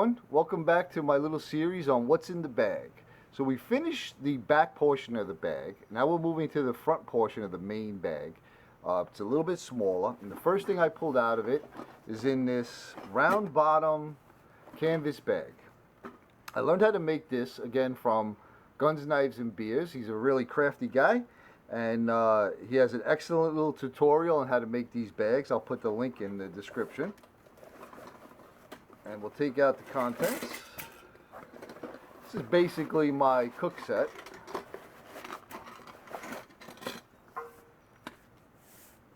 everyone. Welcome back to my little series on what's in the bag. So we finished the back portion of the bag. Now we're moving to the front portion of the main bag. It's a little bit smaller, and the first thing I pulled out of it is in this round bottom canvas bag. I learned how to make this again from Guns, Knives, and Beers. He's a really crafty guy, and he has an excellent little tutorial on how to make these bags. I'll put the link in the description. And we'll take out the contents. This is basically my cook set.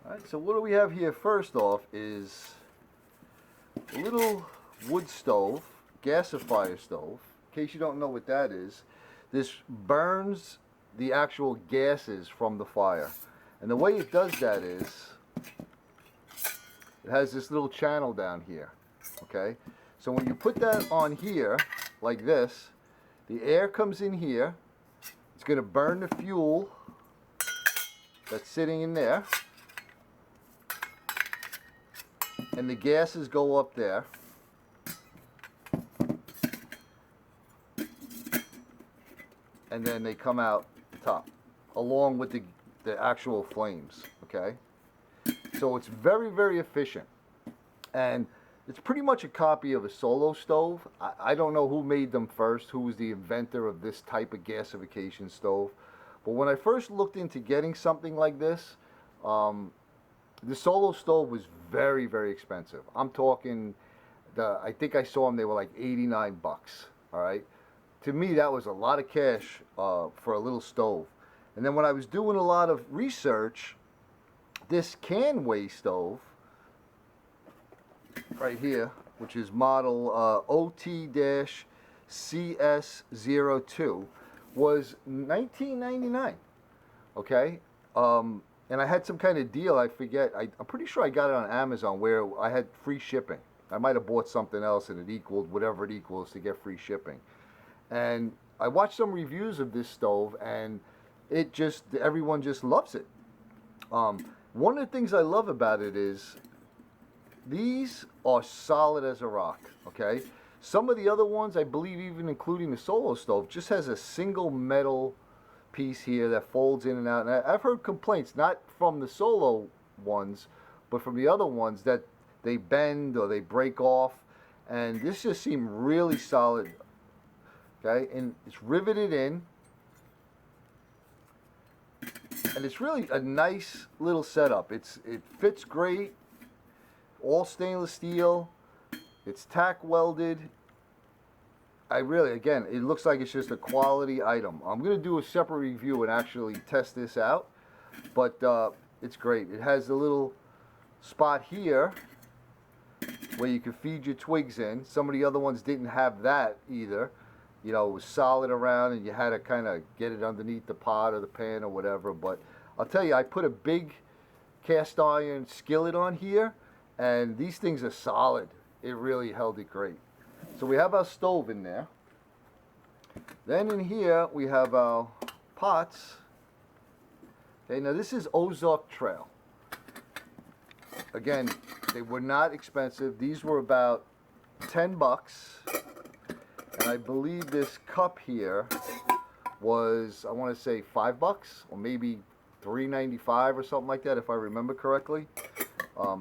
Alright, so what do we have here first off is a little wood stove, gasifier stove. In case you don't know what that is, this burns the actual gases from the fire. And the way it does that is, it has this little channel down here. Okay, so when you put that on here like this, the air comes in here, it's going to burn the fuel that's sitting in there, and the gases go up there, and then they come out the top along with the actual flames. Okay, so it's very, very efficient, and it's pretty much a copy of a Solo stove. I don't know who made them first, who was the inventor of this type of gasification stove. But when I first looked into getting something like this, the Solo stove was very, very expensive. I'm talking, I think I saw them, they were like 89 bucks, all right? To me, that was a lot of cash for a little stove. And then when I was doing a lot of research, this Canway stove, right here, which is model OT-CS02, was $19.99. Okay, and I had some kind of deal. I forget. I'm pretty sure I got it on Amazon where I had free shipping. I might have bought something else and it equaled whatever it equals to get free shipping. And I watched some reviews of this stove, and everyone just loves it. One of the things I love about it is these are solid as a rock, okay? Some of the other ones, I believe even including the Solo stove, just has a single metal piece here that folds in and out. And I've heard complaints, not from the Solo ones, but from the other ones, that they bend or they break off. And this just seemed really solid, okay? And it's riveted in. And it's really a nice little setup. It fits great. All stainless steel. It's tack welded. Again, it looks like it's just a quality item. I'm going to do a separate review and actually test this out, but it's great. It has a little spot here where you can feed your twigs in. Some of the other ones didn't have that either. You know, it was solid around and you had to kind of get it underneath the pot or the pan or whatever. But I'll tell you, I put a big cast iron skillet on here, and these things are solid. It really held it great. So we have our stove in there. Then in here we have our pots. Okay, now this is Ozark Trail. Again, they were not expensive. These were about 10 bucks. And I believe this cup here was, I want to say, 5 bucks or maybe $3.95 or something like that, if I remember correctly.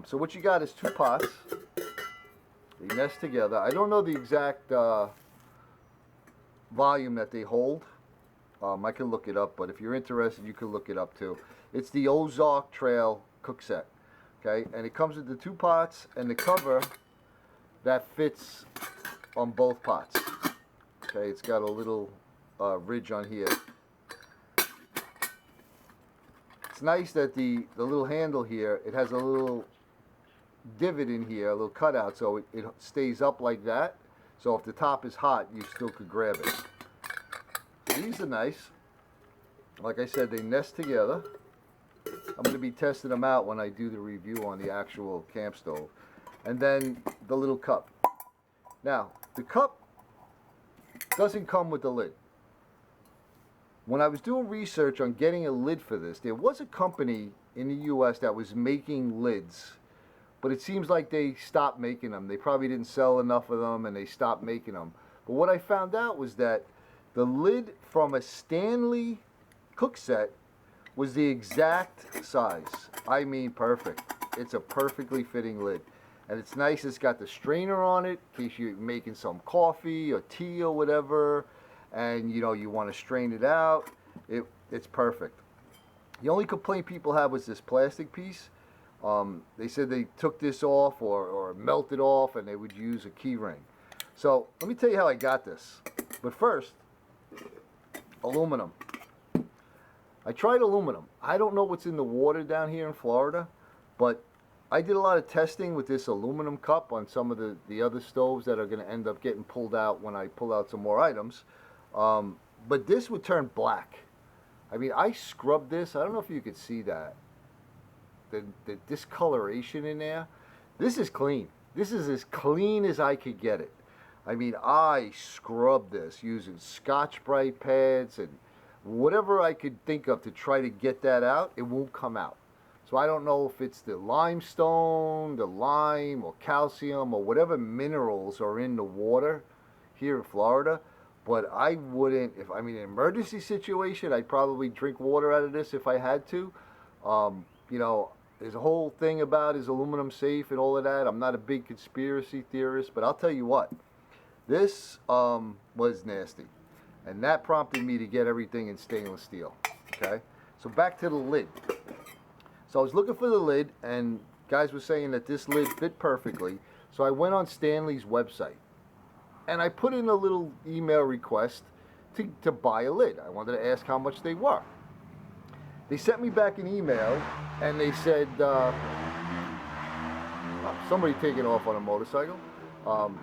So what you got is 2 pots. They nest together. I don't know the exact volume that they hold. I can look it up, but if you're interested, you can look it up too. It's the Ozark Trail cook set. Okay, and it comes with the 2 pots and the cover that fits on both pots. Okay, it's got a little ridge on here. It's nice that the little handle here, it has a little divot in here, a little cutout, so it stays up like that. So if the top is hot, you still could grab it. These are nice. Like I said, they nest together. I'm going to be testing them out when I do the review on the actual camp stove. And then the little cup. Now, the cup doesn't come with the lid. When I was doing research on getting a lid for this, there was a company in the US that was making lids, but it seems like they stopped making them. They probably didn't sell enough of them and they stopped making them. But what I found out was that the lid from a Stanley cook set was the exact size. I mean perfect. It's a perfectly fitting lid. And it's nice, it's got the strainer on it in case you're making some coffee or tea or whatever, and you know you want to strain it out. It's perfect. The only complaint people have was this plastic piece. They said they took this off or melted off and they would use a key ring. So let me tell you how I got this. But first, aluminum. I tried aluminum. I don't know what's in the water down here in Florida, but I did a lot of testing with this aluminum cup on some of the other stoves that are going to end up getting pulled out when I pull out some more items. But this would turn black. I mean, I scrubbed this. I don't know if you could see that. The discoloration in there. This is clean. This is as clean as I could get it. I mean, I scrubbed this using Scotch-Brite pads and whatever I could think of to try to get that out. It won't come out. So I don't know if it's the limestone, the lime, or calcium, or whatever minerals are in the water here in Florida. But I wouldn't, if I'm in an emergency situation, I'd probably drink water out of this if I had to. You know, there's a whole thing about is aluminum safe and all of that. I'm not a big conspiracy theorist, but I'll tell you what, this was nasty. And that prompted me to get everything in stainless steel. Okay? So back to the lid. So I was looking for the lid, and guys were saying that this lid fit perfectly. So I went on Stanley's website, and I put in a little email request to buy a lid. I wanted to ask how much they were. They sent me back an email, and they said, somebody taking off on a motorcycle.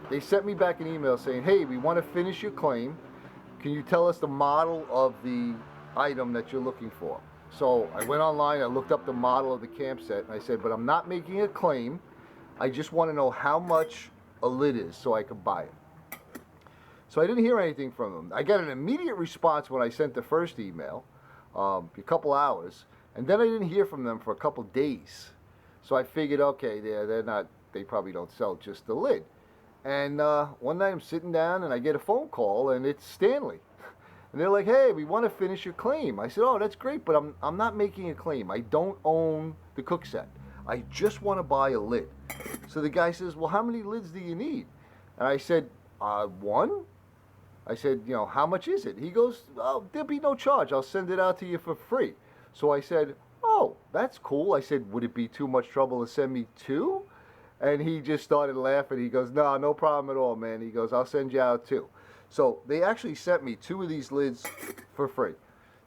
They sent me back an email saying, hey, we want to finish your claim. Can you tell us the model of the item that you're looking for? So I went online, I looked up the model of the camp set, and I said, but I'm not making a claim. I just want to know how much a lid is so I could buy it. So I didn't hear anything from them. I got an immediate response when I sent the first email, a couple hours, and then I didn't hear from them for a couple days. So I figured, okay, they probably don't sell just the lid. And one night I'm sitting down and I get a phone call, and it's Stanley. And they're like, hey, we want to finish your claim. I said, oh, that's great, but I'm not making a claim. I don't own the cook set. I just want to buy a lid. So the guy says, well, how many lids do you need? And I said, one. I said, you know, how much is it? He goes, oh, there'll be no charge. I'll send it out to you for free. So I said, oh, that's cool. I said, would it be too much trouble to send me two? And he just started laughing. He goes, no problem at all, man. He goes, I'll send you out two. So they actually sent me two of these lids for free.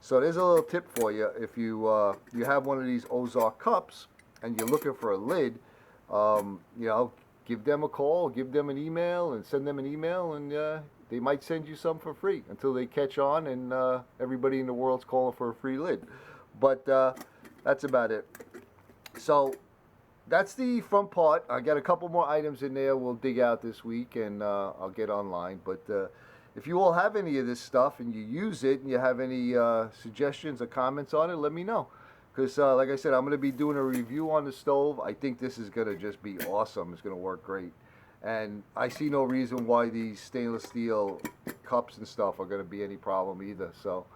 So there's a little tip for you. If you you have one of these Ozark cups and you're looking for a lid, you know, give them a call, give them an email, and send them an email, and they might send you some for free until they catch on and everybody in the world's calling for a free lid. But that's about it. So that's the front part. I got a couple more items in there we'll dig out this week, and I'll get online. But if you all have any of this stuff and you use it and you have any suggestions or comments on it, let me know. Because like I said, I'm going to be doing a review on the stove. I think this is going to just be awesome. It's going to work great. And I see no reason why these stainless steel cups and stuff are going to be any problem either. So,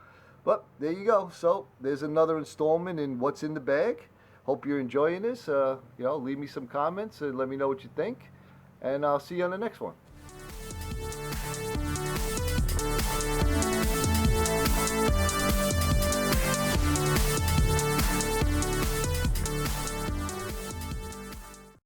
but there you go. So there's another installment in What's in the Bag. Hope you're enjoying this. You know, leave me some comments and let me know what you think. And I'll see you on the next one.